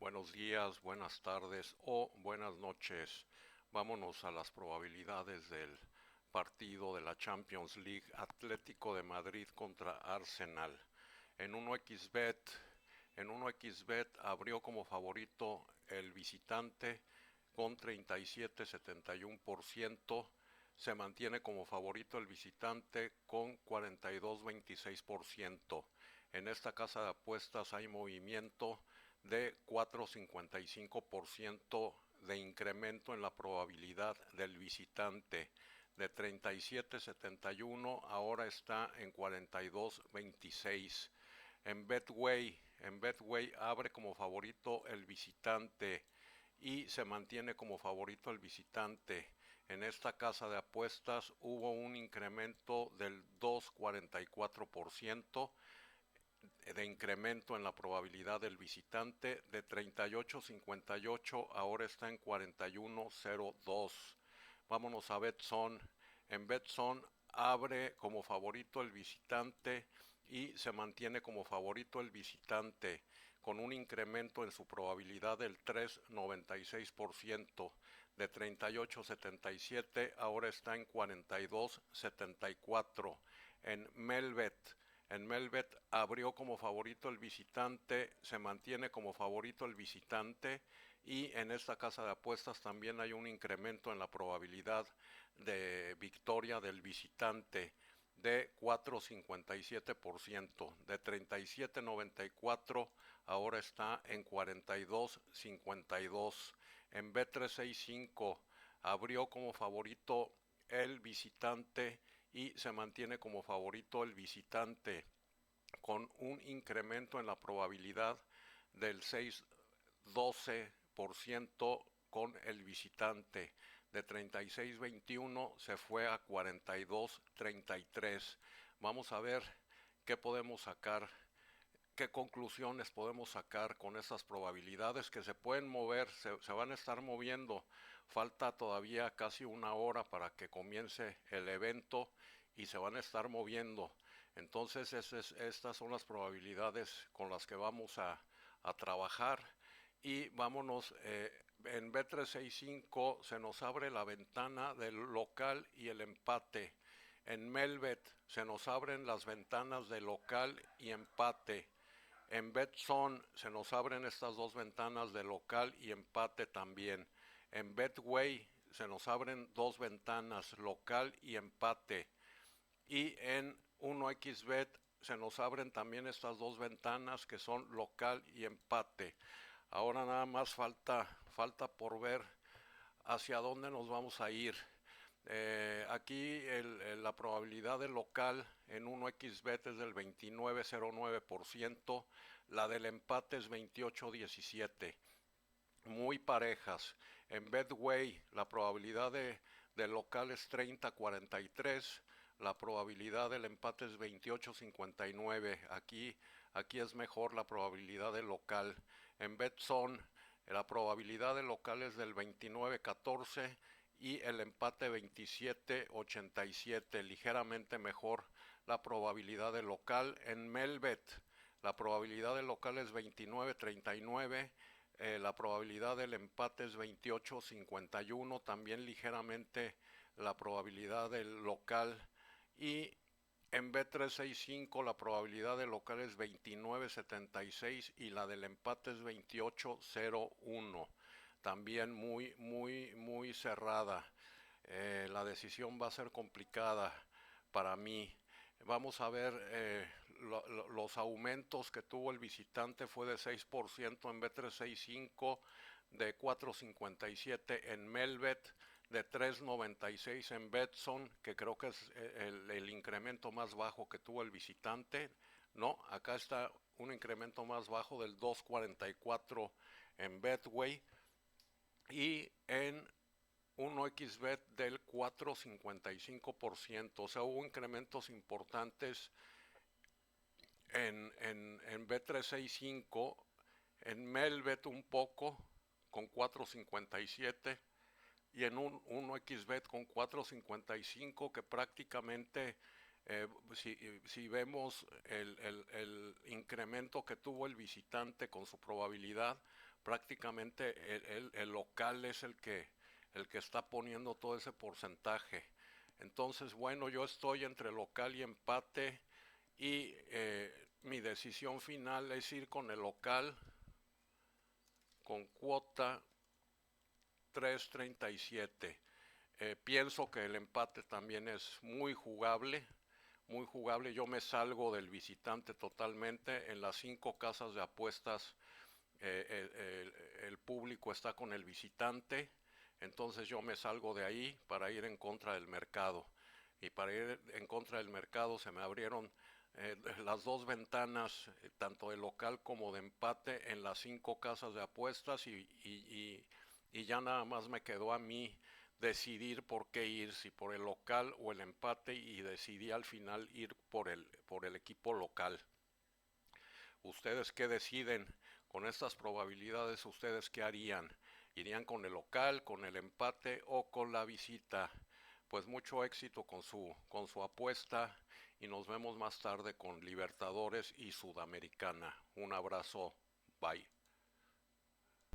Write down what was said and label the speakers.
Speaker 1: Buenos días, buenas tardes o buenas noches. Vámonos a las probabilidades del partido de la Champions League Atlético de Madrid contra Arsenal. En 1xBet, en 1xBet abrió como favorito el visitante con 37,71%. Se mantiene como favorito el visitante con 42,26%. En esta casa de apuestas hay movimiento de 4,55% de incremento en la probabilidad del visitante. De 37,71 ahora está en 42,26. En Betway abre como favorito el visitante y se mantiene como favorito el visitante. En esta casa de apuestas hubo un incremento del 2,44% de incremento en la probabilidad del visitante. De 38,58 ahora está en 41,02. Vámonos a Betson. En Betson abre como favorito el visitante y se mantiene como favorito el visitante con un incremento en su probabilidad del 3,96%. De 38,77 ahora está en 42,74. En Melbet abrió como favorito el visitante, se mantiene como favorito el visitante y en esta casa de apuestas también hay un incremento en la probabilidad de victoria del visitante de 4,57%. De 37,94 ahora está en 42,52. En B365 abrió como favorito el visitante y se mantiene como favorito el visitante con un incremento en la probabilidad del 6,12% con el visitante. De 36,21 se fue a 42,33. Vamos a ver qué podemos sacar, qué conclusiones podemos sacar con esas probabilidades que se pueden mover, se van a estar moviendo. Falta todavía casi una hora para que comience el evento y se van a estar moviendo. Entonces estas son las probabilidades con las que vamos a trabajar y vámonos. En B365 se nos abre la ventana del local y el empate. En Melbet se nos abren las ventanas de local y empate. En Betson se nos abren estas dos ventanas de local y empate también. En Betway se nos abren dos ventanas, local y empate. Y en 1xBet se nos abren también estas dos ventanas que son local y empate. Ahora nada más falta por ver hacia dónde nos vamos a ir. Aquí la probabilidad del local en 1xBet es del 29,09%, la del empate es 28,17, muy parejas. En Betway la probabilidad del local es 30,43, la probabilidad del empate es 28,59. Aquí es mejor la probabilidad del local. En Betson la probabilidad del local es del 29,14 y el empate 27,87, ligeramente mejor la probabilidad del local. En Melbet la probabilidad del local es 29,39, la probabilidad del empate es 28,51, también ligeramente la probabilidad del local. Y en B365 la probabilidad del local es 29,76 y la del empate es 28,01. También muy cerrada. La decisión va a ser complicada para mí. Vamos a ver, los aumentos que tuvo el visitante fue de 6% en B365, de 4,57 en Melbet, de 3,96 en Betson, que creo que es el incremento más bajo que tuvo el visitante. No, acá está un incremento más bajo del 2,44 en Betway y en 1xBet del 4,55%. O sea, hubo incrementos importantes en B365, en Melbet un poco con 4,57 y en 1xBet con 4,55, que prácticamente si vemos el incremento que tuvo el visitante con su probabilidad, prácticamente el local es el que está poniendo todo ese porcentaje. Entonces, bueno, yo estoy entre local y empate y mi decisión final es ir con el local con cuota 3.37. Pienso que el empate también es muy jugable, muy jugable. Yo me salgo del visitante totalmente. En las 5 casas de apuestas el público está con el visitante, entonces yo me salgo de ahí para ir en contra del mercado. Y para ir en contra del mercado se me abrieron las dos ventanas, tanto de local como de empate, en las 5 casas de apuestas y ya nada más me quedó a mí decidir por qué ir, si por el local o el empate, y decidí al final ir por el equipo local. ¿Ustedes qué deciden con estas probabilidades? ¿Ustedes qué harían? ¿Irían con el local, con el empate o con la visita? Pues mucho éxito con su apuesta y nos vemos más tarde con Libertadores y Sudamericana. Un abrazo, bye.